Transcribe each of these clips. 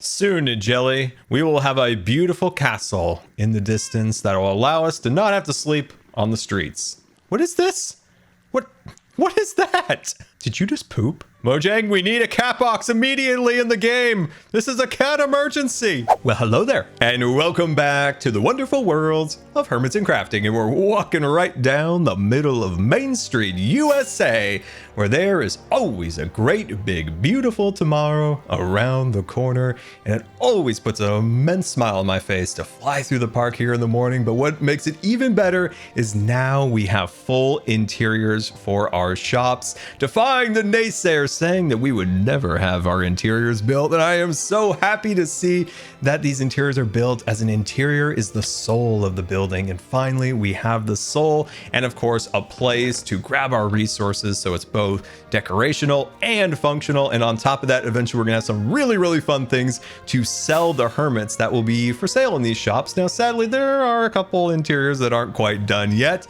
Soon, Jelly, we will have a beautiful castle in the distance that will allow us to not have to sleep on the streets. What is this? What is that? Did you just poop? Mojang, we need a cat box immediately in the game. This is a cat emergency. Well, hello there, and welcome back to the wonderful world of Hermits and Crafting. And we're walking right down the middle of Main Street, USA, where there is always a great, big, beautiful tomorrow around the corner. And it always puts an immense smile on my face to fly through the park here in the morning. But what makes it even better is now we have full interiors for our shops, defying the naysayers saying that we would never have our interiors built. And I am so happy to see that these interiors are built, as an interior is the soul of the building. And finally, we have the soul and of course a place to grab our resources, so it's both decorational and functional. And on top of that, eventually we're gonna have some really fun things to sell the hermits that will be for sale in these shops. Now, sadly, there are a couple interiors that aren't quite done yet,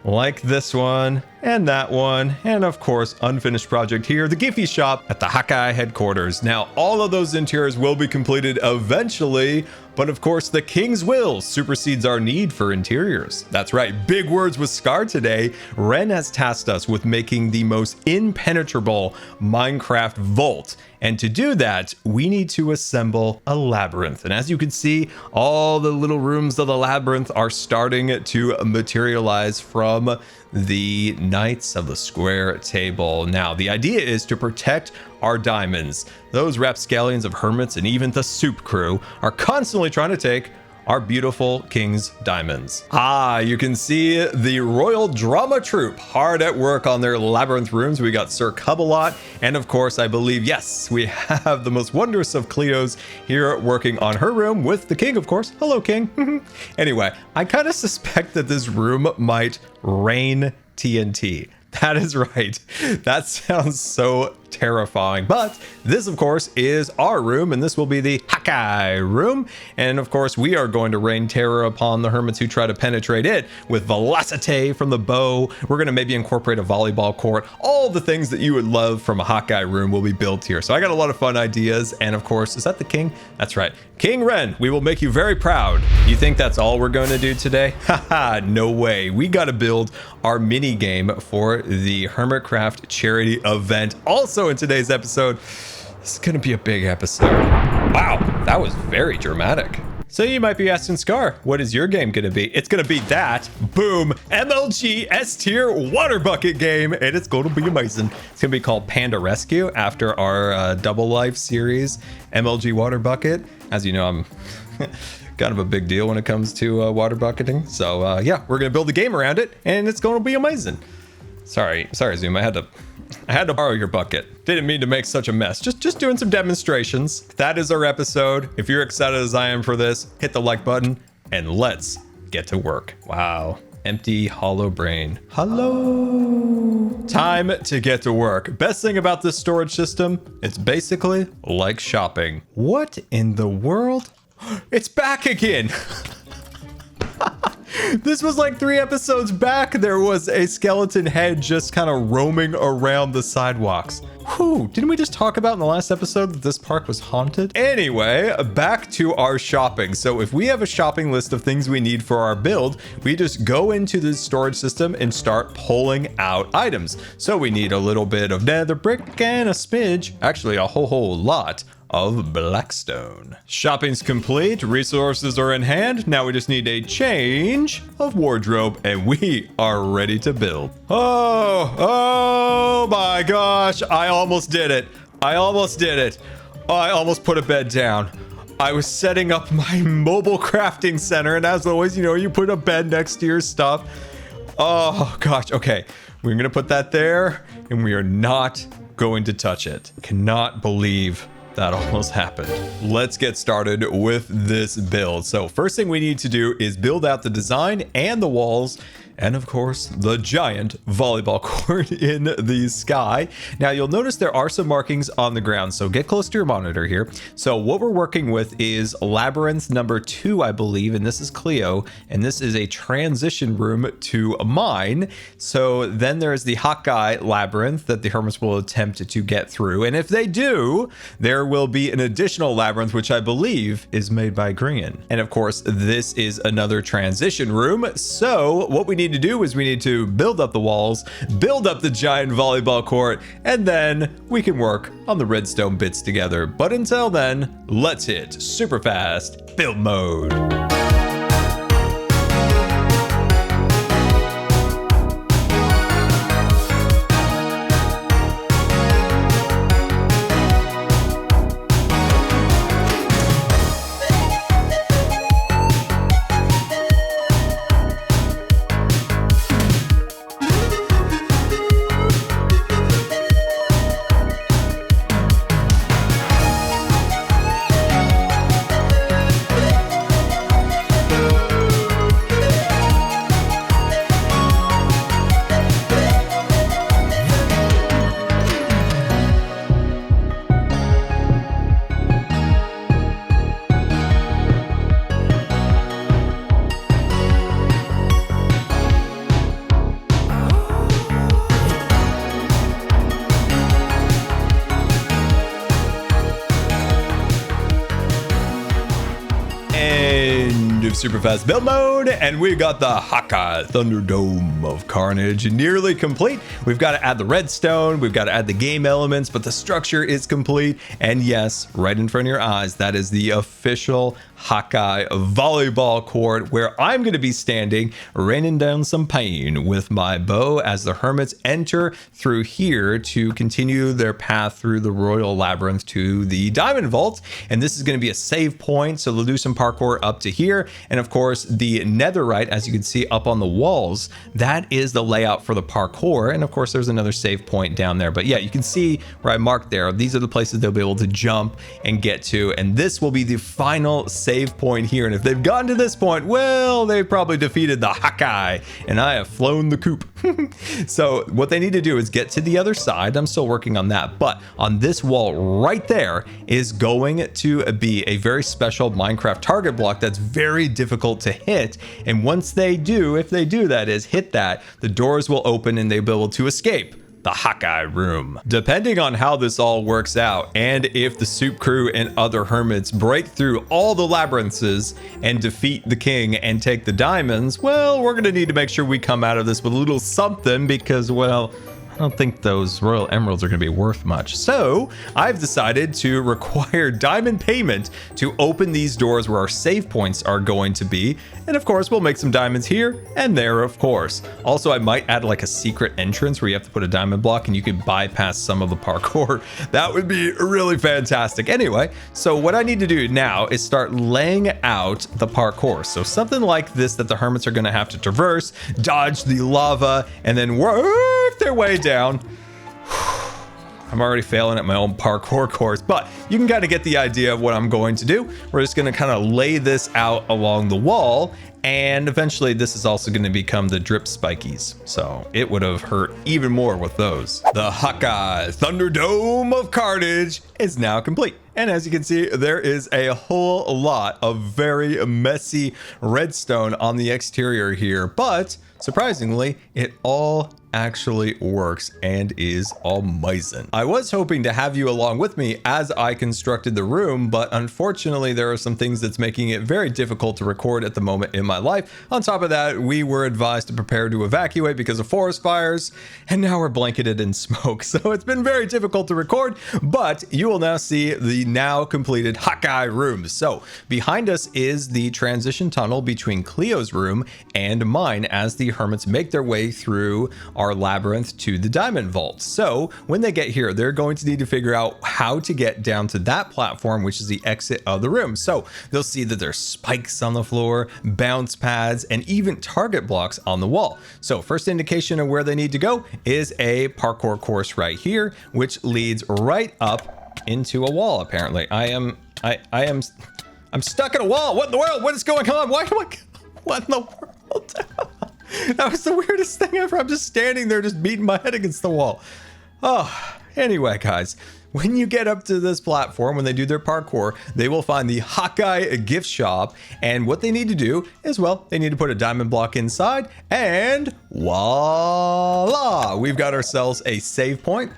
like this one and that one, and of course unfinished project here, the Giphy shop at the hOtGuy headquarters. Now, all of those interiors will be completed eventually, but of course the King's will supersedes our need for interiors. That's right, big words with Scar today. Ren has tasked us with making the most impenetrable Minecraft vault, and to do that we need to assemble a labyrinth. And as you can see, all the little rooms of the labyrinth are starting to materialize from the Knights of the Square table. Now, the idea is to protect our diamonds. Those rapscallions of hermits and even the soup crew are constantly trying to take our beautiful king's diamonds. You can see the royal drama troupe hard at work on their labyrinth rooms. We got Sir Cubalot, and of course, I believe, yes, we have the most wondrous of Cleos here working on her room with the king, of course. Hello, king. Anyway, I kind of suspect that this room might rain TNT. That is right. That sounds so terrifying. But this, of course, is our room, and this will be the hOtGuy room. And of course, we are going to rain terror upon the hermits who try to penetrate it with velocity from the bow. We're going to maybe incorporate a volleyball court. All the things that you would love from a hOtGuy room will be built here. So I got a lot of fun ideas. And of course, is that the king? That's right. King Ren, we will make you very proud. You think that's all we're going to do today? Haha, no way. We got to build our mini game for the Hermitcraft charity event. Also in today's episode, this is going to be a big episode. Wow, that was very dramatic. So you might be asking, Scar, what is your game going to be? It's going to be that, boom, MLG S tier water bucket game, and it's going to be amazing. It's going to be called Panda Rescue after our Double Life series, MLG water bucket. As you know, I'm kind of a big deal when it comes to water bucketing. So yeah, we're going to build a game around it, and it's going to be amazing. Sorry, Zoom, I had to borrow your bucket. Didn't mean to make such a mess. Just doing some demonstrations. That is our episode. If you're excited as I am for this, hit the like button and let's get to work. Wow. Empty, hollow brain. Hello. Time to get to work. Best thing about this storage system, it's basically like shopping. What in the world? It's back again. This was like 3 episodes back. There was a skeleton head just kind of roaming around the sidewalks. Whew, didn't we just talk about in the last episode that this park was haunted? Anyway, back to our shopping. So if we have a shopping list of things we need for our build, we just go into the storage system and start pulling out items. So we need a little bit of nether brick and a smidge, actually a whole lot of blackstone. Shopping's complete, resources are in hand. Now we just need a change of wardrobe and we are ready to build. Oh my gosh, I almost did it. I almost put a bed down. I was setting up my mobile crafting center, and as always, you know, you put a bed next to your stuff. Oh gosh, okay. We're gonna put that there and we are not going to touch it. Cannot believe that almost happened. Let's get started with this build. So first thing we need to do is build out the design and the walls, and of course the giant volleyball court in the sky. Now you'll notice there are some markings on the ground, so get close to your monitor here. So what we're working with is labyrinth number 2, I believe, and this is Cleo, and this is a transition room to mine. So then there's the hOtGuy labyrinth that the hermits will attempt to get through, and if they do, there there will be an additional labyrinth, which I believe is made by Green. And of course, this is another transition room. So what we need to do is we need to build up the walls, build up the giant volleyball court, and then we can work on the redstone bits together. But until then, let's hit super fast build mode. Super fast build mode, and we got the hOtGuy Thunderdome of Carnage nearly complete. We've got to add the redstone, we've got to add the game elements, but the structure is complete. And yes, right in front of your eyes, that is the official hOtGuy volleyball court, where I'm going to be standing raining down some pain with my bow as the hermits enter through here to continue their path through the royal labyrinth to the diamond vault. And this is going to be a save point, so they'll do some parkour up to here. And of course, the netherite, as you can see up on the walls, that is the layout for the parkour. And of course, there's another save point down there. But yeah, you can see where I marked there. These are the places they'll be able to jump and get to. And this will be the final save point here. And if they've gotten to this point, well, they've probably defeated the hOtGuy, and I have flown the coop. So what they need to do is get to the other side. I'm still working on that. But on this wall right there is going to be a very special Minecraft target block that's very difficult to hit. And once they do, if they do, that is, hit that, the doors will open and they'll be able to escape the hOtGuy room. Depending on how this all works out, and if the soup crew and other hermits break through all the labyrinths and defeat the king and take the diamonds, well, we're gonna need to make sure we come out of this with a little something, because, well, I don't think those royal emeralds are going to be worth much. So I've decided to require diamond payment to open these doors where our save points are going to be. And of course, we'll make some diamonds here and there, of course. Also, I might add like a secret entrance where you have to put a diamond block and you can bypass some of the parkour. That would be really fantastic. Anyway, so what I need to do now is start laying out the parkour. So something like this that the hermits are going to have to traverse, dodge the lava, and then work their way down. I'm already failing at my own parkour course, but you can kind of get the idea of what I'm going to do. We're just going to kind of lay this out along the wall, and eventually this is also going to become the drip spikies. So it would have hurt even more with those. The hOtGuy Thunderdome of Carnage is now complete. And as you can see, there is a whole lot of very messy redstone on the exterior here, but surprisingly, it all actually works and is amazing. I was hoping to have you along with me as I constructed the room, but unfortunately there are some things that's making it very difficult to record at the moment in my life. On top of that, we were advised to prepare to evacuate because of forest fires, and now we're blanketed in smoke. So it's been very difficult to record, but you will now see the now completed hOtGuy room. So behind us is the transition tunnel between Cleo's room and mine as the hermits make their way through our labyrinth to the diamond vault. So when they get here, they're going to need to figure out how to get down to that platform, which is the exit of the room. So they'll see that there's spikes on the floor, bounce pads, and even target blocks on the wall. So first indication of where they need to go is a parkour course right here, which leads right up into a wall. Apparently I'm stuck in a wall. What in the world? What is going on? Why am I, what in the world? That was the weirdest thing ever. I'm just standing there, just beating my head against the wall. Oh, anyway, guys, when you get up to this platform, when they do their parkour, they will find the hOtGuy gift shop. And what they need to do is, well, they need to put a diamond block inside, and voila, we've got ourselves a save point.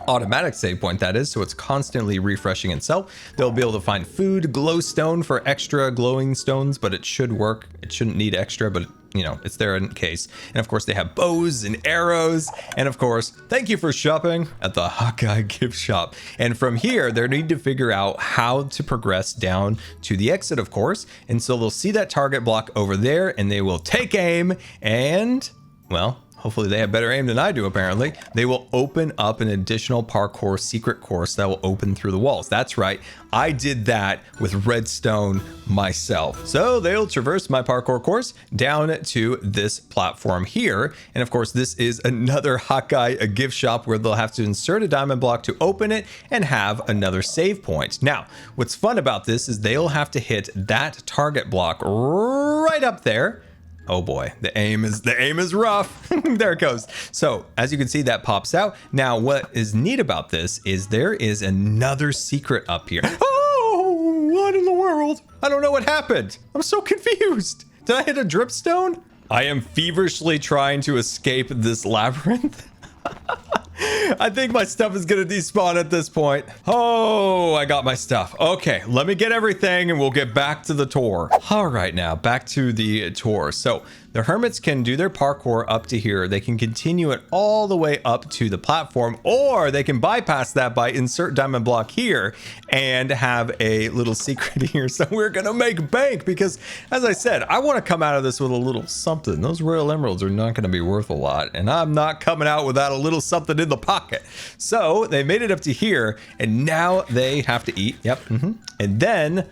automatic save point, that is, so it's constantly refreshing itself. They'll be able to find food, glowstone for extra glowing stones, but it should work. It shouldn't need extra, but you know, it's there in case. And of course they have bows and arrows, and of course, thank you for shopping at the hOtGuy gift shop. And from here, they need to figure out how to progress down to the exit, of course. And so they'll see that target block over there, and they will take aim, and well, hopefully they have better aim than I do, apparently. They will open up an additional parkour secret course that will open through the walls. That's right, I did that with redstone myself. So they'll traverse my parkour course down to this platform here. And of course, this is another hOtGuy gift shop where they'll have to insert a diamond block to open it and have another save point. Now, what's fun about this is they'll have to hit that target block right up there. Oh boy, the aim is rough. There it goes. So as you can see, that pops out. Now, what is neat about this is there is another secret up here. Oh, what in the world? I don't know what happened. I'm so confused. Did I hit a dripstone? I am feverishly trying to escape this labyrinth. I think my stuff is gonna despawn at this point. Oh, I got my stuff. Okay, let me get everything and we'll get back to the tour. All right, now back to the tour. So the hermits can do their parkour up to here. They can continue it all the way up to the platform, or they can bypass that by insert diamond block here and have a little secret here. So we're gonna make bank because, as I said, I want to come out of this with a little something. Those royal emeralds are not gonna be worth a lot, and I'm not coming out without a little something in the pocket. So they made it up to here, and now they have to eat. Yep. And then,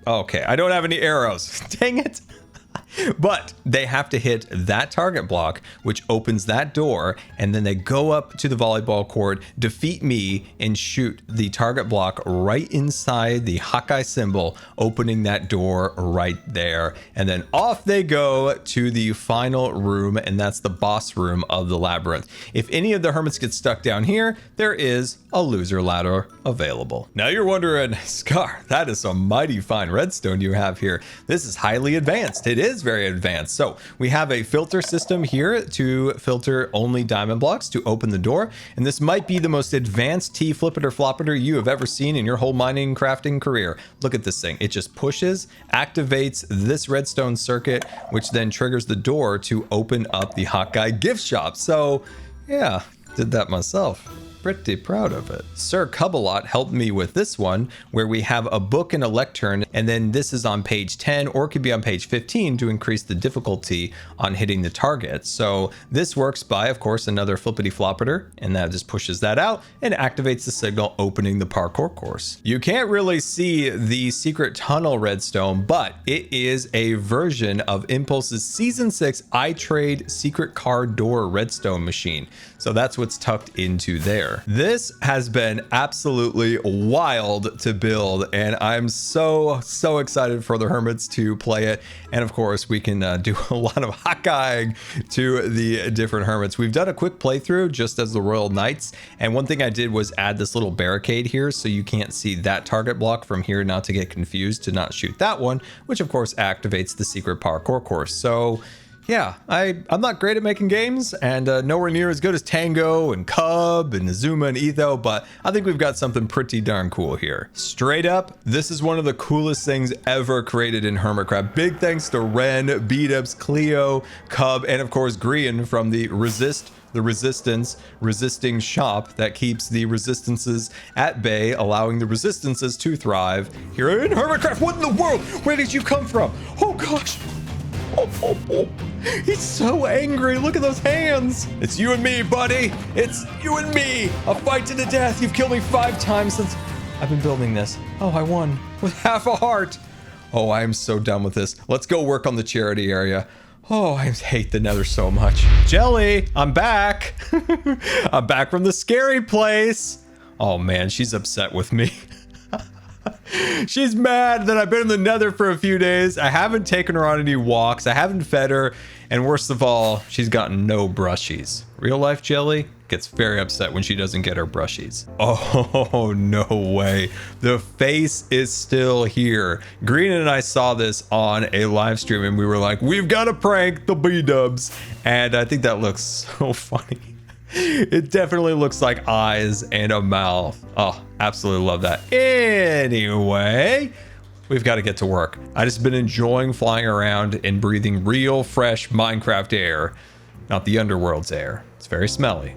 okay, I don't have any arrows. Dang it. But they have to hit that target block, which opens that door, and then they go up to the volleyball court, defeat me, and shoot the target block right inside the hOtGuy symbol, opening that door right there. And then off they go to the final room, and that's the boss room of the labyrinth. If any of the hermits get stuck down here, there is a loser ladder available. Now you're wondering, Scar, that is some mighty fine redstone you have here. This is highly advanced. It is very advanced. So we have a filter system here to filter only diamond blocks to open the door. And this might be the most advanced T-flippiter floppiter you have ever seen in your whole mining crafting career. Look at this thing. It just pushes, activates this redstone circuit, which then triggers the door to open up the hOtGuy gift shop. So yeah, did that myself. Pretty proud of it. Sir Cubbalot helped me with this one, where we have a book and a lectern, and then this is on page 10, or it could be on page 15 to increase the difficulty on hitting the target. So this works by, of course, another flippity floppiter, and that just pushes that out and activates the signal, opening the parkour course. You can't really see the secret tunnel redstone, but it is a version of Impulse's Season 6 iTrade secret car door redstone machine. So that's what's tucked into there. This has been absolutely wild to build, and I'm so excited for the hermits to play it. And of course, we can do a lot of hOtGuying to the different hermits. We've done a quick playthrough just as the Royal Knights, and one thing I did was add this little barricade here so you can't see that target block from here, not to get confused, to not shoot that one, which of course activates the secret parkour course. So yeah, I'm not great at making games, and nowhere near as good as Tango and Cub and Azuma and Etho, but I think we've got something pretty darn cool here. Straight up, this is one of the coolest things ever created in Hermitcraft. Big thanks to Ren, B-Dubs, Cleo, Cub, and of course Grian from the resisting shop that keeps the resistances at bay, allowing the resistances to thrive here in Hermitcraft. What in the world? Where did you come from? Oh gosh. Oh, he's so angry. Look at those hands. It's you and me, buddy. It's you and me. A fight to the death. You've killed me 5 times since I've been building this. Oh, I won with half a heart. Oh, I am so done with this. Let's go work on the charity area. Oh, I hate the nether so much. Jelly, I'm back. I'm back from the scary place. Oh man, she's upset with me. She's mad that I've been in the nether for a few days. I haven't taken her on any walks. I haven't fed her. And worst of all, she's gotten no brushies. Real life Jelly gets very upset when she doesn't get her brushies. Oh, no way. The face is still here. Green and I saw this on a live stream and we were like, we've got to prank the B-Dubs. And I think that looks so funny. It definitely looks like eyes and a mouth. Oh, absolutely love that. Anyway, we've got to get to work. I just been enjoying flying around and breathing real fresh Minecraft air, not the underworld's air. It's very smelly.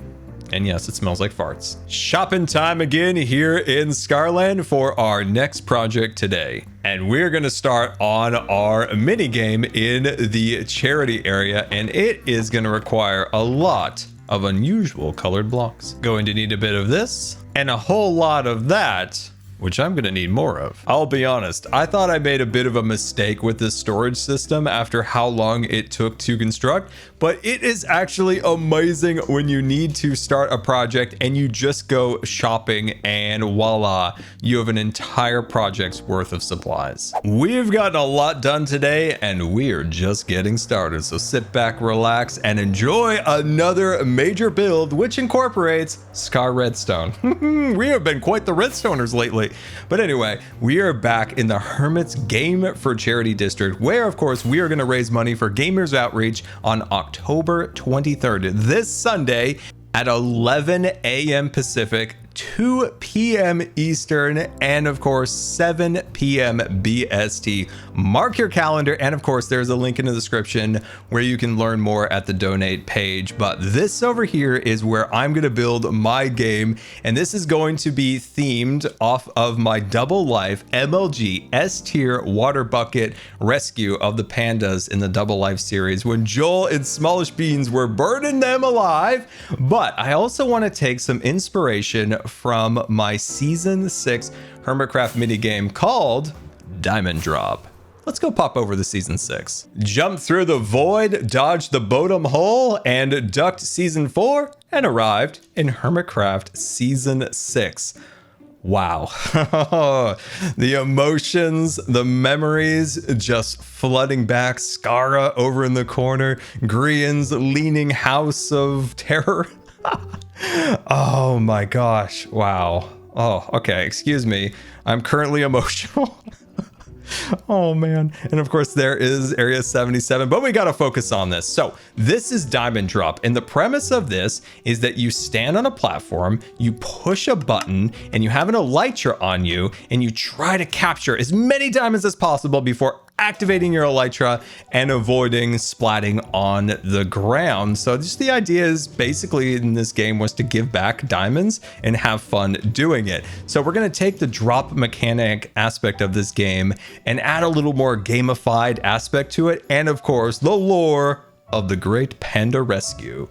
And yes, it smells like farts. Shopping time again here in Scarland for our next project today. And we're going to start on our mini game in the charity area. And it is going to require a lot of unusual colored blocks. Going to need a bit of this and a whole lot of that, which I'm going to need more of. I'll be honest, I thought I made a bit of a mistake with this storage system after how long it took to construct, but it is actually amazing when you need to start a project and you just go shopping and voila, you have an entire project's worth of supplies. We've gotten a lot done today and we're just getting started, so sit back, relax, and enjoy another major build which incorporates Scar Redstone. We have been quite the Redstoners lately. But anyway, we are back in the Hermit's Game for Charity District, where of course we are going to raise money for Gamers Outreach on October 23rd, this Sunday at 11 a.m. Pacific, 2 p.m. Eastern, and of course 7 p.m. BST. Mark your calendar, and of course there's a link in the description where you can learn more at the donate page. But this over here is where I'm going to build my game, and this is going to be themed off of my double life MLG S tier water bucket rescue of the pandas in the double life series when Joel and Smallish Beans were burning them alive. But I also want to take some inspiration from my season 6 Hermitcraft minigame called Diamond Drop. Let's go pop over the season 6. Jump through the void, dodged the bottom hole, and ducked season 4 and arrived in Hermitcraft season 6. Wow. The emotions, the memories just flooding back. Scara over in the corner, Grian's leaning house of terror. Oh my gosh. Wow. Oh, okay. Excuse me. I'm currently emotional. Oh man. And of course there is area 77, but we got to focus on this. So this is Diamond Drop. And the premise of this is that you stand on a platform, you push a button, and you have an elytra on you, and you try to capture as many diamonds as possible before activating your elytra and avoiding splatting on the ground. So just the idea is basically in this game was to give back diamonds and have fun doing it. So we're going to take the drop mechanic aspect of this game and add a little more gamified aspect to it. And of course, the lore of the great panda rescue.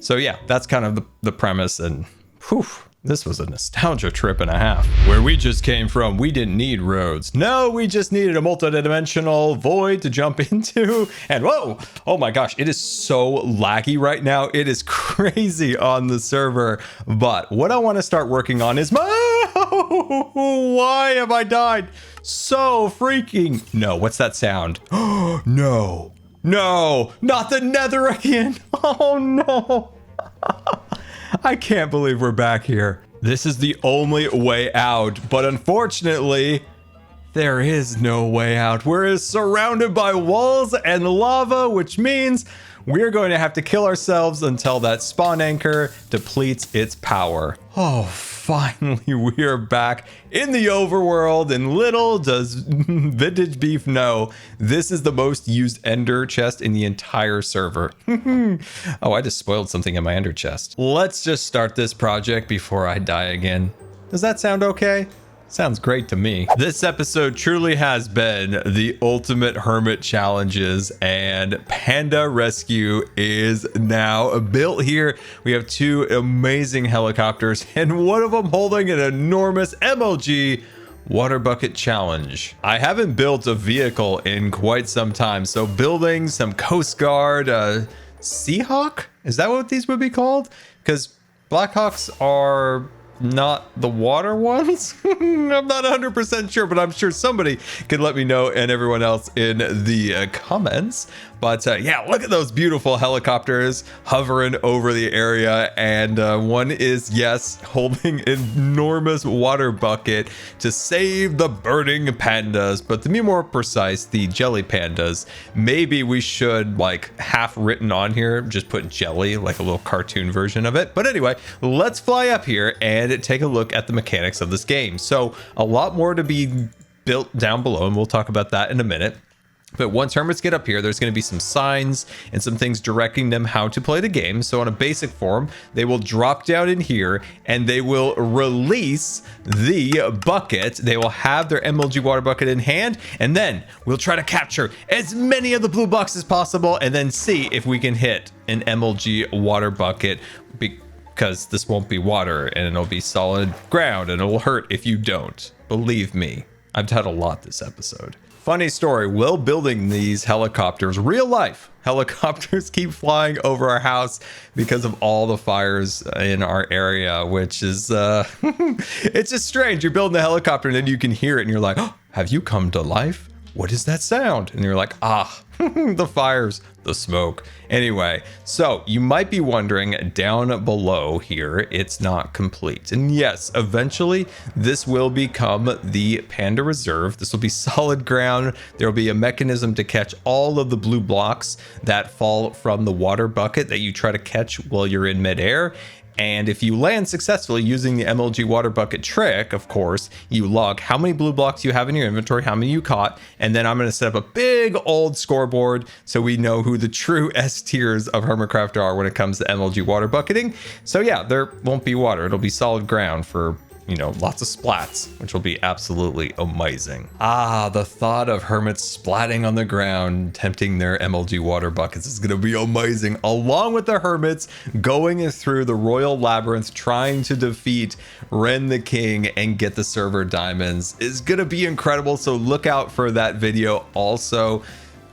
So yeah, that's kind of the premise, and whew. This was a nostalgia trip and a half. Where we just came from, we didn't need roads. No, we just needed a multi-dimensional void to jump into. And whoa, oh my gosh, it is so laggy right now. It is crazy on the server. But what I want to start working on is why have I died so freaking? No, what's that sound? No, no, not the nether again. Oh no. I can't believe we're back here. This is the only way out, but unfortunately, there is no way out. We're surrounded by walls and lava, which means we're going to have to kill ourselves until that spawn anchor depletes its power. Oh, finally, we are back in the overworld, and little does Vintage Beef know, this is the most used ender chest in the entire server. Oh, I just spoiled something in my ender chest. Let's just start this project before I die again. Does that sound okay? Sounds great to me. This episode truly has been the ultimate hermit challenges, and Panda Rescue is now built here. We have 2 amazing helicopters and one of them holding an enormous MLG water bucket challenge. I haven't built a vehicle in quite some time, so building some Coast Guard Seahawk? Is that what these would be called? Because Blackhawks are not the water ones. I'm not 100% sure, but I'm sure somebody can let me know, and everyone else in the comments. But yeah, look at those beautiful helicopters hovering over the area. And one is, yes, holding an enormous water bucket to save the burning pandas. But to be more precise, the jelly pandas. Maybe we should, like, half written on here, just put jelly, like a little cartoon version of it. But anyway, let's fly up here and take a look at the mechanics of this game. So a lot more to be built down below, and we'll talk about that in a minute. But once hermits get up here, there's going to be some signs and some things directing them how to play the game. So on a basic form, they will drop down in here and they will release the bucket. They will have their MLG water bucket in hand, and then we'll try to capture as many of the blue blocks as possible and then see if we can hit an MLG water bucket, because this won't be water and it'll be solid ground and it will hurt if you don't. Believe me, I've done a lot this episode. Funny story, while building these helicopters, real life helicopters keep flying over our house because of all the fires in our area, which is, it's just strange. You're building a helicopter and then you can hear it and you're like, oh, have you come to life? What is that sound? And you're like, ah, the fires, the smoke. Anyway, so you might be wondering, down below here, it's not complete. And yes, eventually this will become the Panda Reserve. This will be solid ground. There will be a mechanism to catch all of the blue blocks that fall from the water bucket that you try to catch while you're in midair. And if you land successfully using the MLG water bucket trick, of course, you log how many blue blocks you have in your inventory, how many you caught, and then I'm going to set up a big old scoreboard so we know who the true S tiers of Hermitcraft are when it comes to MLG water bucketing. So yeah, there won't be water. It'll be solid ground for, you know, lots of splats, which will be absolutely amazing. Ah, the thought of hermits splatting on the ground, tempting their MLG water buckets is going to be amazing, along with the hermits going through the royal labyrinth, trying to defeat Ren the King and get the server diamonds is going to be incredible. So look out for that video. Also,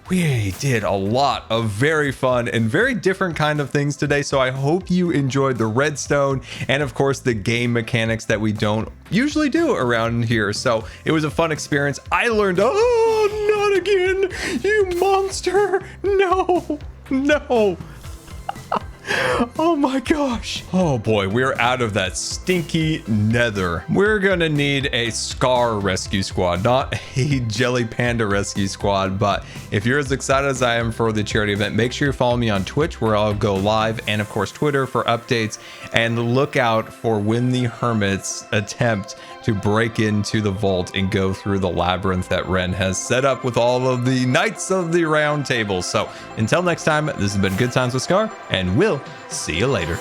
we did a lot of very fun and very different kind of things today, so I hope you enjoyed the redstone and of course the game mechanics that we don't usually do around here. So it was a fun experience. I learned, oh, not again, you monster. No, no. Oh my gosh. Oh boy, we're out of that stinky nether. We're gonna need a Scar rescue squad, not a Jelly Panda rescue squad. But if you're as excited as I am for the charity event, make sure you follow me on Twitch, where I'll go live, and of course Twitter for updates. And look out for when the hermits attempt to break into the vault and go through the labyrinth that Ren has set up with all of the Knights of the Round Table. So until next time, this has been Good Times with Scar, and we'll see you later.